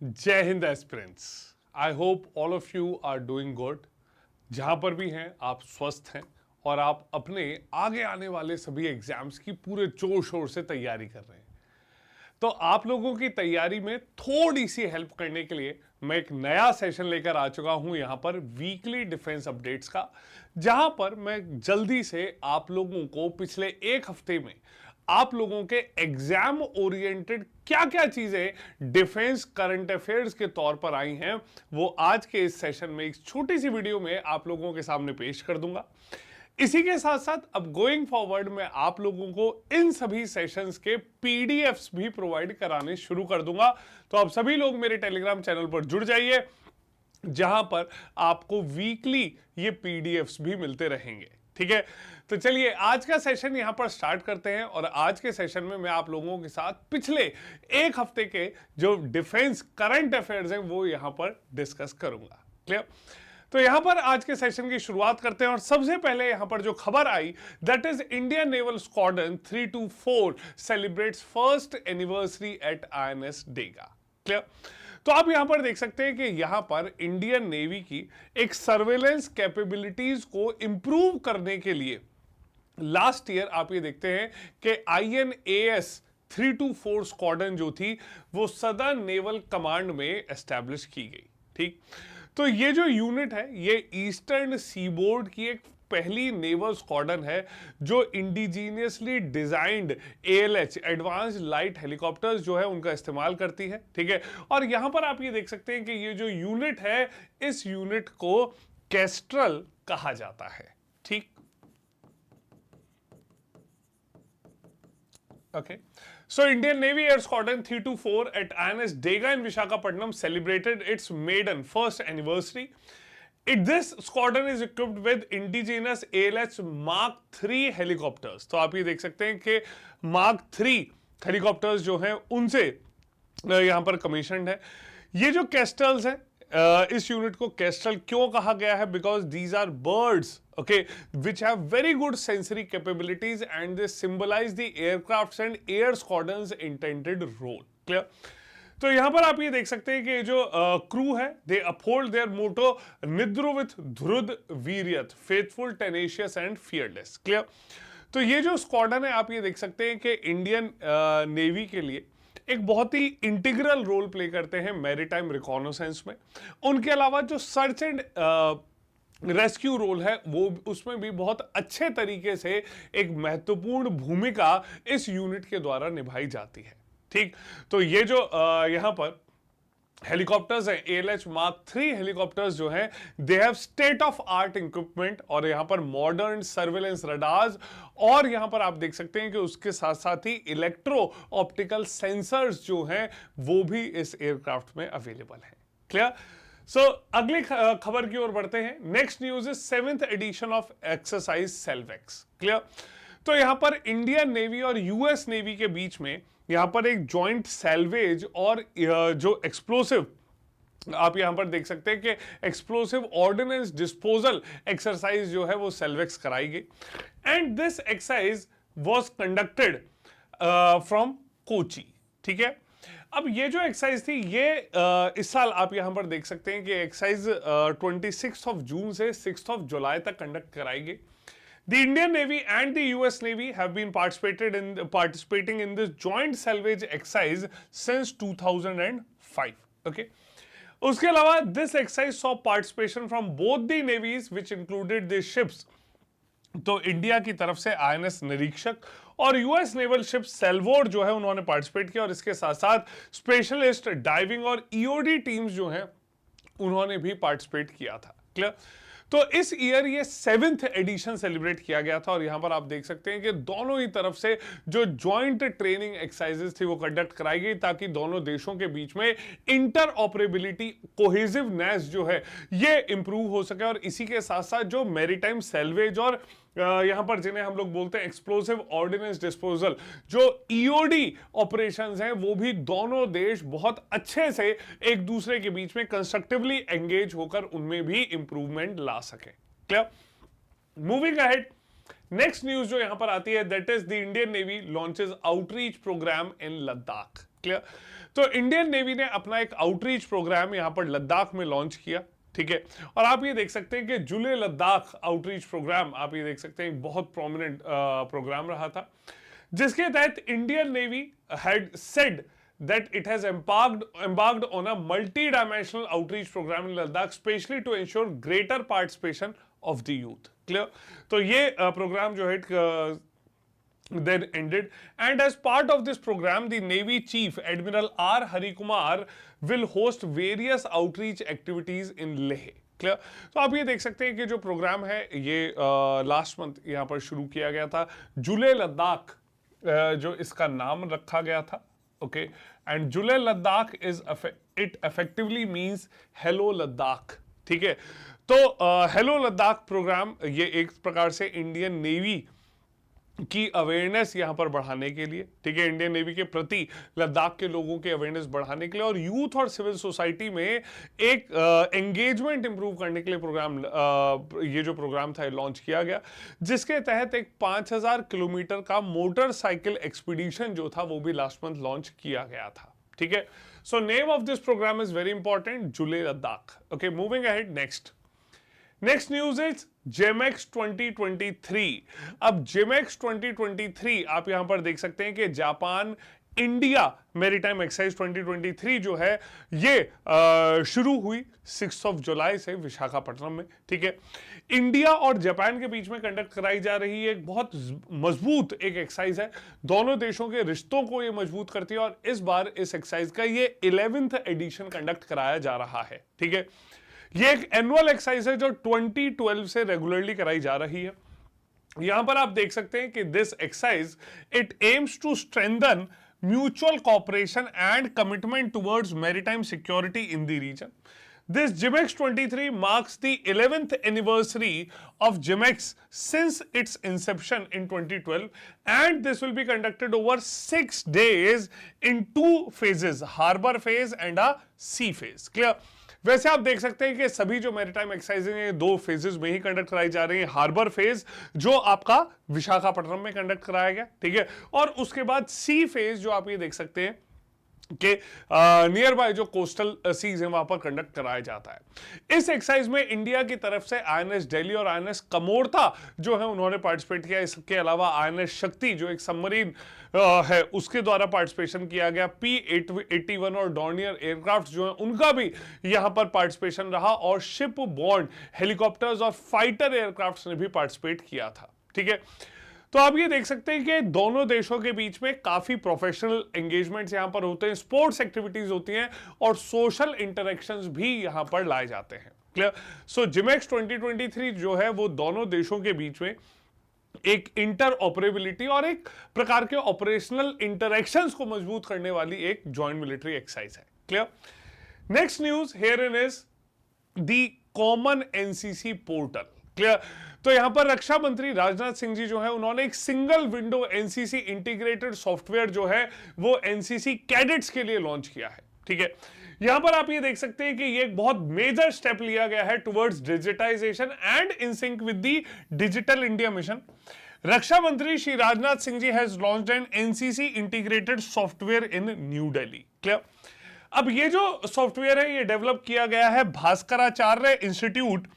जय हिंद aspirants. I hope all of you are doing good. जहां पर भी हैं आप स्वस्थ हैं और आप अपने आगे आने वाले सभी एग्जाम्स की पूरे जोर शोर से तैयारी कर रहे हैं। तो आप लोगों की तैयारी में थोड़ी सी हेल्प करने के लिए मैं एक नया सेशन लेकर आ चुका हूं यहां पर वीकली डिफेंस अपडेट्स का, जहां पर मैं जल्दी से आप लोगों को पिछले एक हफ्ते में आप लोगों के एग्जाम ओरिएंटेड क्या क्या चीजें डिफेंस करंट अफेयर्स के तौर पर आई हैं वो आज के इस सेशन में एक छोटी सी वीडियो में आप लोगों के सामने पेश कर दूंगा। इसी के साथ साथ अब गोइंग फॉरवर्ड मैं आप लोगों को इन सभी सेशंस के पीडीएफ्स भी प्रोवाइड कराने शुरू कर दूंगा। तो आप सभी लोग मेरे टेलीग्राम चैनल पर जुड़ जाइए, जहां पर आपको वीकली ये पीडीएफ्स भी मिलते रहेंगे। ठीक है, तो चलिए आज का सेशन यहां पर स्टार्ट करते हैं और आज के सेशन में मैं आप लोगों के साथ पिछले एक हफ्ते के जो डिफेंस करंट अफेयर्स हैं वो यहां पर डिस्कस करूंगा। क्लियर? तो यहां पर आज के सेशन की शुरुआत करते हैं और सबसे पहले यहां पर जो खबर आई that is Indian naval squadron 324 celebrates first anniversary at INS Dega. Clear? तो आप यहां पर देख सकते हैं कि यहां पर इंडियन नेवी की एक सर्वेलेंस कैपेबिलिटीज को इंप्रूव करने के लिए लास्ट ईयर आप ये देखते हैं कि INAS 324 स्क्वाड्रन जो थी वो सदर्न नेवल कमांड में एस्टैब्लिश की गई। ठीक, तो ये जो यूनिट है ये ईस्टर्न सीबोर्ड की एक पहली नेवल स्क्वाड्रन है जो indigenously designed ALH advance light helicopters जो है उनका इस्तेमाल करती है। ठीक है, और यहां पर आप ये देख सकते हैं कि ये जो यूनिट है इस यूनिट को केस्ट्रल कहा जाता है। ठीक, okay, so Indian Navy Air Squadron 324 at INS Dega in Visakhapatnam celebrated its maiden first anniversary. This squadron is equipped with indigenous ALH Mark 3 helicopters. तो आप ये देख सकते हैं कि Mark 3 हेलीकॉप्टर्स जो हैं उनसे यहां पर कमीशनड है। ये जो कैस्टल्स हैं, इस यूनिट को कैस्टल क्यों कहा गया है? Because these are birds, okay, which have very good sensory capabilities and they symbolize the aircrafts and air squadrons intended role. Clear? तो यहां पर आप ये देख सकते हैं कि जो क्रू है दे अपहोल्ड देयर मोटो निद्रो विथ ध्रुद वीरियत faithful tenacious and fearless. Clear? तो ये जो स्क्वाड्रन है आप ये देख सकते हैं कि इंडियन नेवी के लिए एक बहुत ही इंटीग्रल रोल प्ले करते हैं मैरीटाइम रिकॉनेसेंस में। उनके अलावा जो सर्च एंड रेस्क्यू रोल है वो उसमें भी बहुत अच्छे तरीके से एक महत्वपूर्ण भूमिका इस यूनिट के द्वारा निभाई जाती है। ठीक, तो ये जो यहां पर हेलीकॉप्टर्स हैं ALH Mark 3 हेलीकॉप्टर्स जो हैं they have state of art equipment और यहां पर मॉडर्न सर्वेलेंस रडार्स और यहां पर आप देख सकते हैं कि उसके साथ साथ ही इलेक्ट्रो ऑप्टिकल सेंसर्स जो हैं वो भी इस एयरक्राफ्ट में अवेलेबल हैं। क्लियर? सो अगली खबर की ओर बढ़ते हैं। Next news is 7th edition of exercise Salvex. Clear? तो यहां पर इंडियन नेवी और US नेवी के बीच में यहां पर एक जॉइंट सैल्वेज और जो एक्सप्लोसिव आप यहां पर देख सकते हैं कि एक्सप्लोसिव ऑर्डिनेंस डिस्पोजल एक्सरसाइज जो है वो सेल्वेक्स कराई गई and this exercise was conducted from Kochi. ठीक है, अब ये जो एक्सरसाइज थी ये इस साल आप यहां पर देख सकते हैं कि एक्सरसाइज 26 जून से 6 जुलाई तक कंडक्ट कराई गई। The Indian Navy and the US Navy have been participating in this joint salvage exercise since 2005. Okay. उसके अलावा this exercise saw participation from both the navies which included the ships. तो India की तरफ से INS निरीक्षक और US naval ship सेल्वोर जो है उन्होंने पार्टिसिपेट किया और इसके साथ साथ स्पेशलिस्ट डाइविंग और EOD टीम्स जो हैं उन्होंने भी पार्टिसिपेट किया था। क्लियर? तो इस ईयर ये 7th एडिशन सेलिब्रेट किया गया था और यहां पर आप देख सकते हैं कि दोनों ही तरफ से जो जॉइंट ट्रेनिंग एक्सरसाइजेस थी वो कंडक्ट कराई गई ताकि दोनों देशों के बीच में इंटर ऑपरेबिलिटी कोहेसिवनेस जो है ये इंप्रूव हो सके और इसी के साथ साथ जो मैरीटाइम सेल्वेज और यहां पर जिन्हें हम लोग बोलते हैं एक्सप्लोसिव ऑर्डिनेंस डिस्पोजल जो EOD ऑपरेशंस हैं वो भी दोनों देश बहुत अच्छे से एक दूसरे के बीच में कंस्ट्रक्टिवली एंगेज होकर उनमें भी इंप्रूवमेंट ला सके। Clear? Moving ahead, next news जो यहां पर आती है that is the Indian navy launches outreach programme in Ladakh. Clear. तो इंडियन नेवी ने अपना एक आउटरीच प्रोग्राम यहां पर लद्दाख में लॉन्च किया, ठीक है। और आप ये देख सकते हैं कि जुले लद्दाख आउटरीच प्रोग्राम, आप ये देख सकते हैं एक बहुत प्रोमिनेंट प्रोग्राम रहा था, जिसके तहत Indian navy had said that it has embarked on a multi-dimensional outreach program in Ladakh, specially to ensure greater participation of the youth. Clear? तो ये प्रोग्राम जो है then ended, and as part of this program the Navy Chief Admiral R Hari Kumar will host various outreach activities in Leh. Clear. तो आप ये देख सकते हैं कि जो प्रोग्राम है ये लास्ट मंथ यहाँ पर शुरू किया गया था, जुले लद्दाख जो इसका नाम रखा गया था, ओके। एंड जुले Ladakh is it effectively means hello Ladakh, ठीक है। तो हेलो लद्दाख प्रोग्राम ये एक प्रकार से इंडियन नेवी की अवेयरनेस यहां पर बढ़ाने के लिए, ठीक है, इंडियन नेवी के प्रति लद्दाख के लोगों के अवेयरनेस बढ़ाने के लिए और यूथ और सिविल सोसाइटी में एक एंगेजमेंट इंप्रूव करने के लिए प्रोग्राम, ये जो प्रोग्राम था लॉन्च किया गया, जिसके तहत एक 5000 किलोमीटर का मोटरसाइकिल एक्सपीडिशन जो था वो भी लास्ट मंथ लॉन्च किया गया था, ठीक है। So name of this program is very important, Julley Ladakh. Okay, moving ahead, next news is JIMEX 2023। अब जेमेक्स 2023 आप यहां पर देख सकते हैं कि जापान इंडिया मैरीटाइम एक्सरसाइज 2023 जो है ये शुरू हुई 6 जुलाई से विशाखापट्टनम में, ठीक है। इंडिया और जापान के बीच में कंडक्ट कराई जा रही है एक बहुत मजबूत एक एक्सरसाइज है, दोनों देशों के रिश्तों को ये मजबूत करती है और इस बार इस एक्सरसाइज का ये 11th एडिशन कंडक्ट कराया जा रहा है, ठीक है। ये एक एनुअल एक्सरसाइज है जो 2012 से रेगुलरली कराई जा रही है। यहां पर आप देख सकते हैं कि this exercise it aims to strengthen mutual cooperation and commitment towards maritime security in the region. This GIMEX 23 marks the 11th anniversary of GIMEX since its inception in 2012, and this will be conducted over 6 days in 2 phases, harbor phase and a sea phase. Clear? वैसे आप देख सकते हैं कि सभी जो maritime exercises हैं 2 phases में ही कंडक्ट कराई जा रही है। हार्बर फेज जो आपका विशाखापट्टनम में कंडक्ट कराया गया, ठीक है, और उसके बाद सी फेज जो आप ये देख सकते हैं कि नियर बाय जो कोस्टल सीज है वहां पर कंडक्ट कराया जाता है। इस एक्सरसाइज में इंडिया की तरफ से आईएनएस दिल्ली और आईएनएस कमोरता जो है उन्होंने पार्टिसिपेट किया। इसके अलावा आईएनएस शक्ति जो एक सबमरीन है उसके द्वारा पार्टिसिपेशन किया गया। P-81 और डॉर्नियर एयरक्राफ्ट जो है उनका भी यहां पर पार्टिसिपेशन रहा और शिप बॉर्न हेलीकॉप्टर्स और फाइटर एयरक्राफ्ट ने भी पार्टिसिपेट किया था, ठीक है। तो आप ये देख सकते हैं कि दोनों देशों के बीच में काफी प्रोफेशनल एंगेजमेंट्स यहां पर होते हैं, स्पोर्ट्स एक्टिविटीज होती हैं और सोशल इंटरेक्शंस भी यहां पर लाए जाते हैं। क्लियर? सो जिमेक्स 2023 जो है वो दोनों देशों के बीच में एक इंटर ऑपरेबिलिटी और एक प्रकार के ऑपरेशनल इंटरेक्शंस को मजबूत करने वाली एक जॉइंट मिलिट्री एक्सरसाइज है। Clear? Next news here in is the common NCC portal. Clear? तो यहां पर रक्षा मंत्री राजनाथ सिंह जी जो है उन्होंने एक single window NCC integrated software जो है वो एनसीसी कैडेट्स के लिए लॉन्च किया है, ठीक है। यहां पर आप ये देख सकते हैं कि ये एक बहुत मेजर स्टेप लिया गया है towards digitisation and in sync with the digital India mission. रक्षा मंत्री Shri Rajnath Singh ji has launched an NCC integrated software in New Delhi. Clear? अब ये जो सॉफ्टवेयर है ये डेवलप किया गया है Bhaskaracharya institute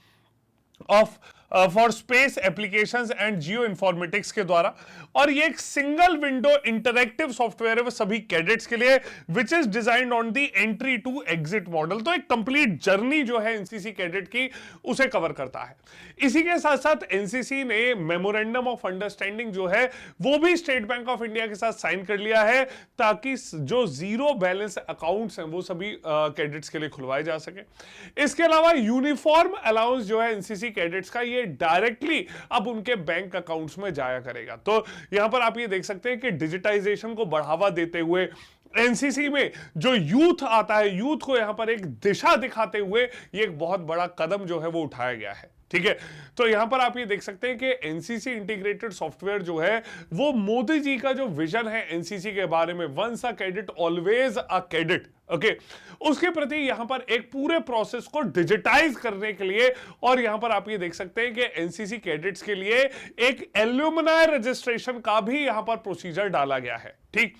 of for space applications and Jio informatics के द्वारा, और ये एक सिंगल विंडो इंटरैक्टिव सॉफ्टवेयर है वो सभी कैडेट्स के लिए, which is designed on the entry to exit model. तो एक कंप्लीट जर्नी जो है एनसीसी कैडेट की उसे कवर करता है। इसी के साथ साथ एनसीसी ने मेमोरेंडम ऑफ अंडरस्टैंडिंग जो है वो भी स्टेट बैंक ऑफ इंडिया के साथ साइन कर लिया है ताकि जो जीरो बैलेंस अकाउंट्स हैं वो सभी कैडेट्स के लिए खुलवाए जा सके। इसके अलावा यूनिफॉर्म अलाउंस जो है एनसीसी कैडेट्स का ये डायरेक्टली अब उनके बैंक अकाउंट्स में जाया करेगा। तो यहां पर आप ये देख सकते हैं कि डिजिटाइजेशन को बढ़ावा देते हुए एनसीसी में जो यूथ आता है, यूथ को यहां पर एक दिशा दिखाते हुए ये एक बहुत बड़ा कदम जो है वो उठाया गया है, ठीक है। तो यहां पर आप ये देख सकते हैं कि एनसीसी इंटीग्रेटेड सॉफ्टवेयर जो है वो मोदी जी का जो विजन है एनसीसी के बारे में, once a cadet always a cadet, okay, उसके प्रति यहां पर एक पूरे प्रोसेस को डिजिटाइज करने के लिए, और यहां पर आप ये देख सकते हैं कि एनसीसी कैडेट्स के लिए एक एल्यूमिनाई रजिस्ट्रेशन का भी यहां पर प्रोसीजर डाला गया है, ठीक।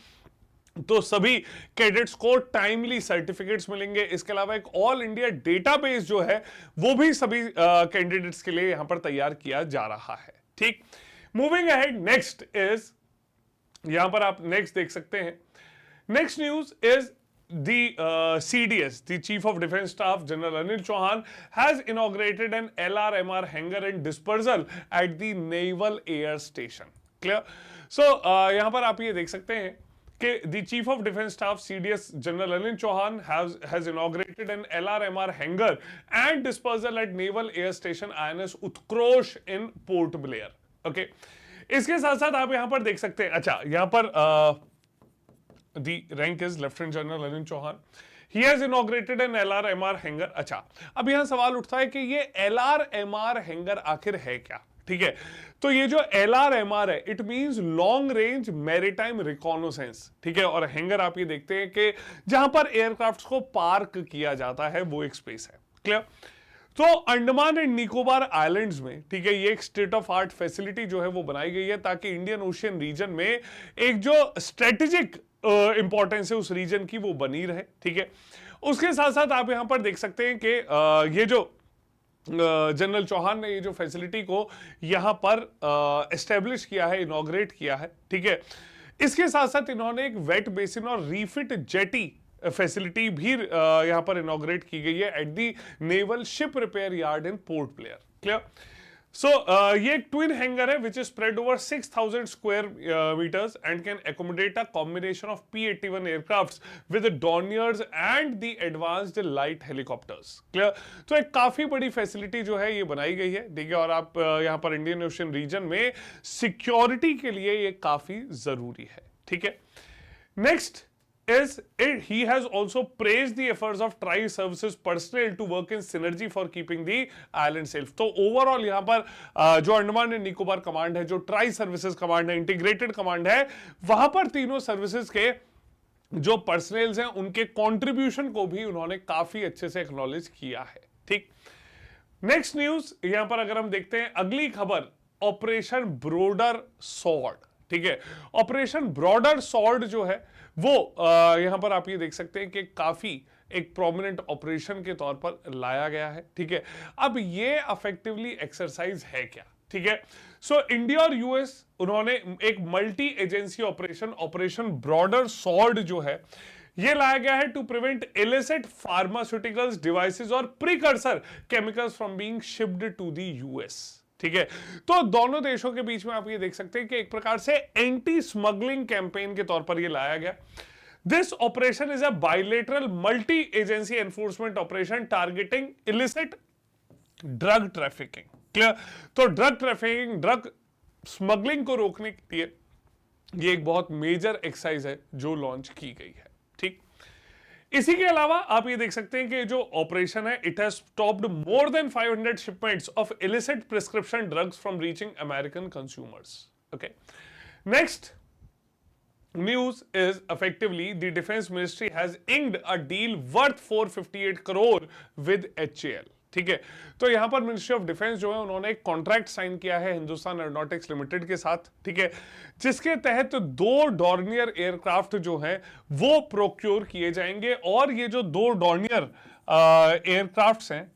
तो सभी कैडेट्स को टाइमली सर्टिफिकेट्स मिलेंगे। इसके अलावा एक ऑल इंडिया डेटाबेस जो है वो भी सभी कैंडिडेट्स के लिए यहां पर तैयार किया जा रहा है। ठीक, मूविंग अहेड, नेक्स्ट इज, यहां पर आप नेक्स्ट देख सकते हैं, next news is the CDS, the Chief of Defence Staff, General Anil Chauhan, has inaugurated an LRMR hangar and dispersal at the Naval Air Station. Clear? So, यहाँ पर आप ये देख सकते हैं कि the Chief of Defence Staff, CDS, General Anil Chauhan, has inaugurated an LRMR hangar and dispersal at Naval Air Station INS Utkrosh in Port Blair. Okay? इसके साथ साथ आप यहाँ पर देख सकते हैं, अच्छा यहाँ पर The rank is Lieutenant General Anil Chauhan. He has inaugurated an LRMR hangar. अच्छा, अब यहां सवाल उठता है कि ये LRMR हैंगर आखिर है क्या? ठीक है, तो ये जो LRMR है, it means long range maritime reconnaissance. ठीक है, और हैंगर आप ये देखते हैं कि जहां पर एयरक्राफ्ट्स को पार्क किया जाता है वो एक स्पेस है। क्लियर? तो अंडमान एंड निकोबार आइलैंड्स में, ठीक है, ये एक स्टेट ऑफ आर्ट फैसिलिटी जो है वो बनाई गई है ताकि इंडियन ओशियन रीजन में एक जो स्ट्रेटेजिक इंपॉर्टेंस है उस रीजन की वो बनी रहे। ठीक है, उसके साथ साथ आप यहां पर देख सकते हैं कि ये जो जनरल चौहान ने ये जो फैसिलिटी को यहां पर एस्टेब्लिश किया है, इनॉग्रेट किया है। ठीक है, इसके साथ साथ इन्होंने एक वेट बेसिन और रीफिट जेटी फैसिलिटी भी यहां पर इनॉग्रेट की गई है at the naval ship repair yard in Port Blair. Clear? So ये एक ट्विन हैंगर है which is spread over 6000 square metres and can accommodate a combination of P-81 aircrafts with Dorniers and the advanced light helicopters. Clear? तो एक काफी बड़ी facility जो है ये बनाई गई है। ठीक है, और आप यहां पर इंडियन ओशियन रीजन में सिक्योरिटी के लिए ये काफी जरूरी है। ठीक है, next is he has also praised the efforts of Tri Services personnel to work in synergy for keeping the island safe. तो ओवरऑल यहां पर जो अंडमान एंड निकोबार कमांड है, जो ट्राई सर्विसेज कमांड है, इंटीग्रेटेड कमांड है, वहां पर तीनों सर्विसेज के जो पर्सनल्स हैं उनके कंट्रीब्यूशन को भी उन्होंने काफी अच्छे से एक्नॉलेज किया है। ठीक, नेक्स्ट न्यूज यहां पर अगर हम देखते हैं, अगली खबर ऑपरेशन ब्रॉडर सॉर्ड। ठीक है, ऑपरेशन ब्रॉडर सॉर्ड जो है वो यहां पर आप ये देख सकते हैं कि काफी एक प्रोमिनेंट ऑपरेशन के तौर पर लाया गया है। ठीक है, अब ये अफेक्टिवली एक्सरसाइज है क्या? ठीक है, सो इंडिया और यूएस उन्होंने एक multi agency operation broader sword जो है ये लाया गया है to prevent illicit pharmaceuticals devices और precursor chemicals from being shipped to the US. ठीक है, तो दोनों देशों के बीच में आप ये देख सकते हैं कि एक प्रकार से एंटी स्मगलिंग कैंपेन के तौर पर ये लाया गया। This operation is a bilateral multi agency enforcement operation targeting illicit drug trafficking. Clear? तो ड्रग ट्रैफिकिंग, ड्रग स्मगलिंग को रोकने के लिए ये एक बहुत मेजर एक्सरसाइज है जो लॉन्च की गई है। ठीक, इसी के अलावा आप ये देख सकते हैं कि जो ऑपरेशन है, it has stopped more than 500 shipments of illicit prescription drugs from reaching American consumers. Okay, next news is effectively the defense ministry has inked a deal worth 458 crore with HAL। ठीक है, तो यहां पर ministry of defence जो है उन्होंने एक contract sign किया है हिंदुस्तान एरोनॉटिक्स लिमिटेड के साथ। ठीक है, जिसके तहत 2 डॉर्नियर एयरक्राफ्ट जो हैं वो प्रोक्योर किए जाएंगे और ये जो 2 डॉर्नियर एयरक्राफ्ट्स हैं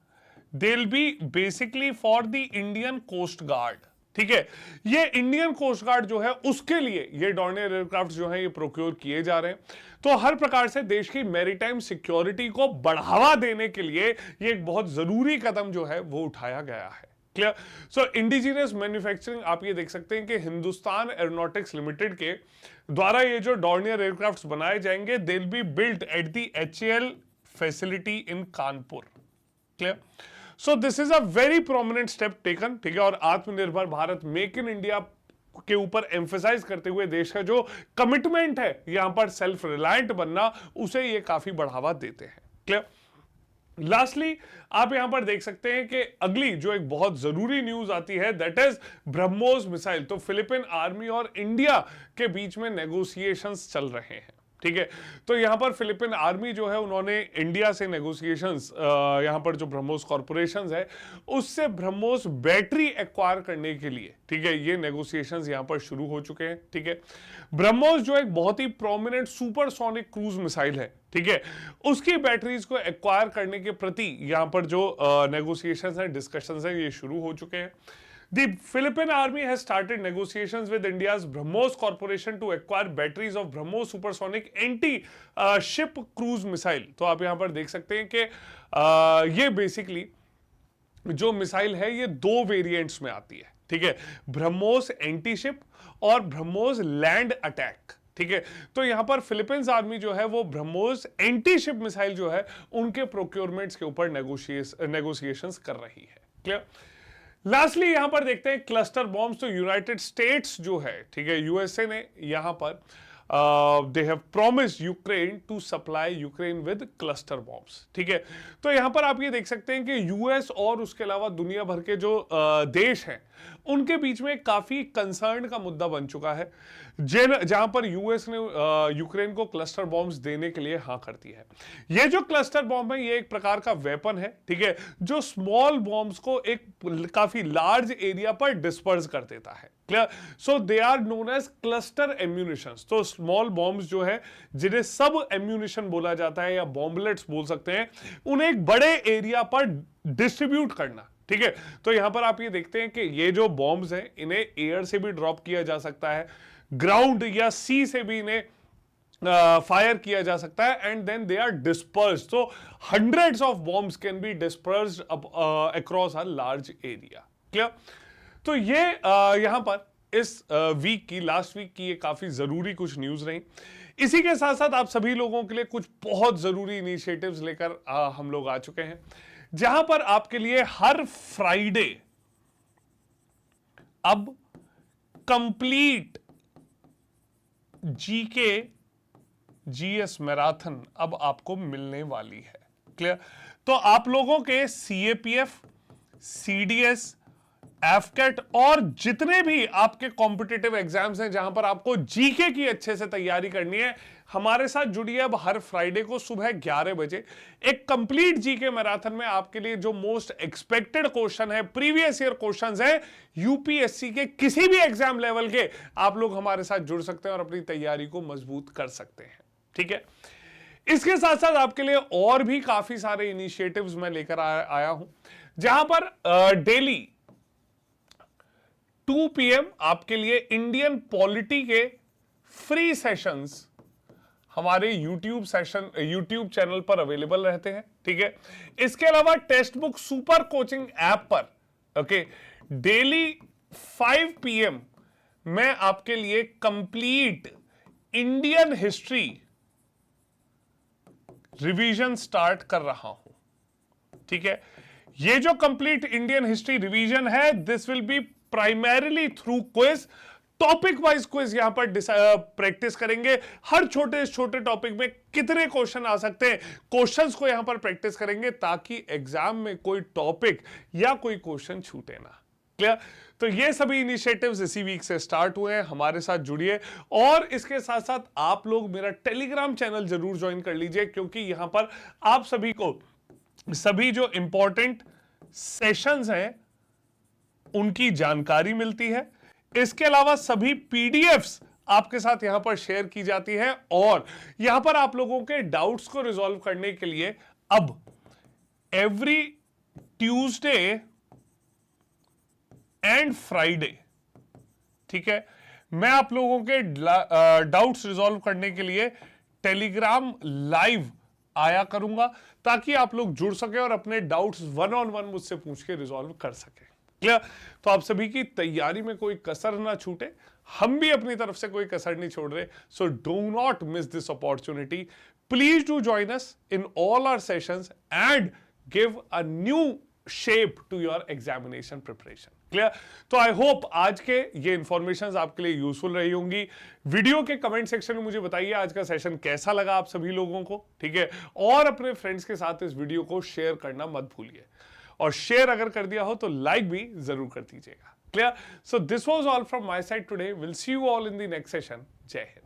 they will be basically for the Indian coast guard. ठीक है, ये इंडियन कोस्ट गार्ड जो है उसके लिए ये डॉर्नियर एयरक्राफ्ट जो है ये प्रोक्योर किए जा रहे हैं। तो हर प्रकार से देश की मैरीटाइम सिक्योरिटी को बढ़ावा देने के लिए ये एक बहुत जरूरी कदम जो है वो उठाया गया है। क्लियर? सो इंडिजिनियस मैन्युफैक्चरिंग आप ये देख सकते हैं कि हिंदुस्तान एरोनॉटिक्स लिमिटेड के द्वारा ये जो डॉर्नियर एयरक्राफ्ट बनाए जाएंगे दे will be built at the HAL facility in Kanpur. Clear? So this is a very prominent step taken. ठीक है, और आत्मनिर्भर भारत, मेक इन इंडिया के ऊपर एम्फेसाइज करते हुए देश का जो कमिटमेंट है यहां पर सेल्फ रिलायंट बनना, उसे ये काफी बढ़ावा देते हैं। क्लियर? लास्टली आप यहां पर देख सकते हैं कि अगली जो एक बहुत जरूरी न्यूज आती है दैट इज ब्रह्मोस मिसाइल। तो फिलिपिन आर्मी और इंडिया के बीच में नेगोशिएशंस चल रहे हैं। ठीक है। तो यहां पर फिलिपिन आर्मी जो है उन्होंने इंडिया से नेगोशिएशंस, यहां पर जो ब्रह्मोस कॉर्पोरेशंस है उससे ब्रह्मोस बैटरी एक्वायर करने के लिए, ठीक है, ये नेगोशिएशंस यहां पर शुरू हो चुके हैं। ठीक है, ब्रह्मोस जो एक बहुत ही प्रोमिनेंट सुपरसोनिक क्रूज मिसाइल है, ठीक है, उसकी बैटरीज को एक्वायर करने के प्रति यहां पर जो नेगोशिएशंस है, डिस्कशंस है, ये शुरू हो चुके हैं। The Philippine Army has started negotiations with India's BrahMos Corporation to acquire batteries of BrahMos supersonic anti-ship cruise missile। तो आप यहां पर देख सकते हैं कि ये बेसिकली जो मिसाइल है ये दो वेरिएंट्स में आती है, ठीक है, ब्रह्मोस एंटी शिप और ब्रह्मोस लैंड अटैक। ठीक है, तो यहां पर फिलीपींस आर्मी जो है वो ब्रह्मोस एंटी शिप मिसाइल जो है उनके प्रोक्योरमेंट्स के ऊपर नेगोशिएशंस कर रही है। क्लियर। लास्टली यहां पर देखते हैं क्लस्टर बॉम्ब्स। तो यूनाइटेड स्टेट्स जो है, ठीक है, यूएसए ने यहां पर they have promised Ukraine to supply Ukraine with cluster bombs. ठीक है, तो यहां पर आप ये देख सकते हैं कि यूएस और उसके अलावा दुनिया भर के जो देश हैं उनके बीच में काफी कंसर्न का मुद्दा बन चुका है, जहां पर यूएस ने यूक्रेन को क्लस्टर बॉम्ब्स देने के लिए हाँ करती है। ये जो क्लस्टर बॉम्ब है ये एक प्रकार का वेपन है, ठीक है, जो स्मॉल बॉम्ब्स को एक काफी लार्ज एरिया पर डिस्पर्स कर देता है। Clear. So they are known as cluster munitions. तो स्मॉल बॉम्ब्स जो है जिन्हें सब एम्यूनिशन बोला जाता है या बॉम्बलेट्स बोल सकते हैं, उन्हें एक बड़े एरिया पर डिस्ट्रीब्यूट करना। ठीक है, तो यहां पर आप ये देखते हैं कि ये जो बॉम्ब्स हैं इन्हें एयर से भी ड्रॉप किया जा सकता है, ग्राउंड या सी से भी इन्हें फायर किया जा सकता है, and then they are dispersed. So hundreds of bombs can be dispersed across a large area. Clear. तो ये यहां पर इस वीक की, लास्ट वीक की ये काफी जरूरी कुछ न्यूज रही। इसी के साथ साथ आप सभी लोगों के लिए कुछ बहुत जरूरी इनिशिएटिव्स लेकर हम लोग आ चुके हैं, जहां पर आपके लिए हर फ्राइडे अब कंप्लीट जीके जीएस मैराथन अब आपको मिलने वाली है। क्लियर। तो आप लोगों के सीएपीएफ, सीडीएस, एफकेट और जितने भी आपके कॉम्पिटिटिव एग्जाम्स हैं जहां पर आपको जीके की अच्छे से तैयारी करनी है, हमारे साथ जुड़िए अब हर फ्राइडे को सुबह 11 बजे एक कंप्लीट जीके मैराथन में आपके लिए जो मोस्ट एक्सपेक्टेड क्वेश्चन है, प्रीवियस ईयर क्वेश्चंस हैं यूपीएससी के किसी भी एग्जाम लेवल के, आप लोग हमारे साथ जुड़ सकते हैं और अपनी तैयारी को मजबूत कर सकते हैं। ठीक है, इसके साथ साथ आपके लिए और भी काफी सारे इनिशिएटिव्स मैं लेकर आया हूं, जहां पर डेली 2 PM आपके लिए इंडियन पॉलिटी के फ्री सेशंस हमारे यूट्यूब चैनल पर अवेलेबल रहते हैं। ठीक है, इसके अलावा text book super coaching app पर ओके डेली 5 PM मैं आपके लिए complete Indian history revision start कर रहा हूं। ठीक है, ये जो कंप्लीट इंडियन हिस्ट्री रिवीजन है, this will be primarily through quiz, topic wise quiz यहां पर प्रैक्टिस करेंगे। हर छोटे टॉपिक में कितने क्वेश्चन आ सकते हैं, क्वेश्चंस को यहां पर प्रैक्टिस करेंगे ताकि एग्जाम में कोई टॉपिक या कोई क्वेश्चन छूटे ना। क्लियर। तो ये सभी इनिशिएटिव्स इसी वीक से स्टार्ट हुए हैं, हमारे साथ जुड़िए। और इसके साथ साथ आप लोग मेरा टेलीग्राम चैनल जरूर ज्वाइन कर लीजिए, क्योंकि यहां पर आप सभी को सभी जो इंपॉर्टेंट सेशंस हैं उनकी जानकारी मिलती है। इसके अलावा सभी पीडीएफ्स आपके साथ यहां पर शेयर की जाती है, और यहां पर आप लोगों के डाउट्स को रिजॉल्व करने के लिए अब एवरी ट्यूसडे एंड फ्राइडे, ठीक है, मैं आप लोगों के डाउट्स रिजॉल्व करने के लिए टेलीग्राम लाइव आया करूंगा, ताकि आप लोग जुड़ सके और अपने डाउट्स 1-on-1 मुझसे पूछ के रिजॉल्व कर सके। क्लियर। तो आप सभी की तैयारी में कोई कसर ना छूटे, हम भी अपनी तरफ से कोई कसर नहीं छोड़ रहे। So do not miss this opportunity, please do join us in all our sessions and give a new shape to your examination preparation. Clear. तो आई होप आज के ये इंफॉर्मेशन आपके लिए यूजफुल रही होंगी। वीडियो के कमेंट सेक्शन में मुझे बताइए आज का सेशन कैसा लगा आप सभी लोगों को। ठीक है, और अपने फ्रेंड्स के साथ इस वीडियो को शेयर करना मत भूलिए, और शेयर अगर कर दिया हो तो लाइक भी जरूर कर दीजिएगा। Clear. So this was all from my side today. Will see you all in the next session. जय हिंद।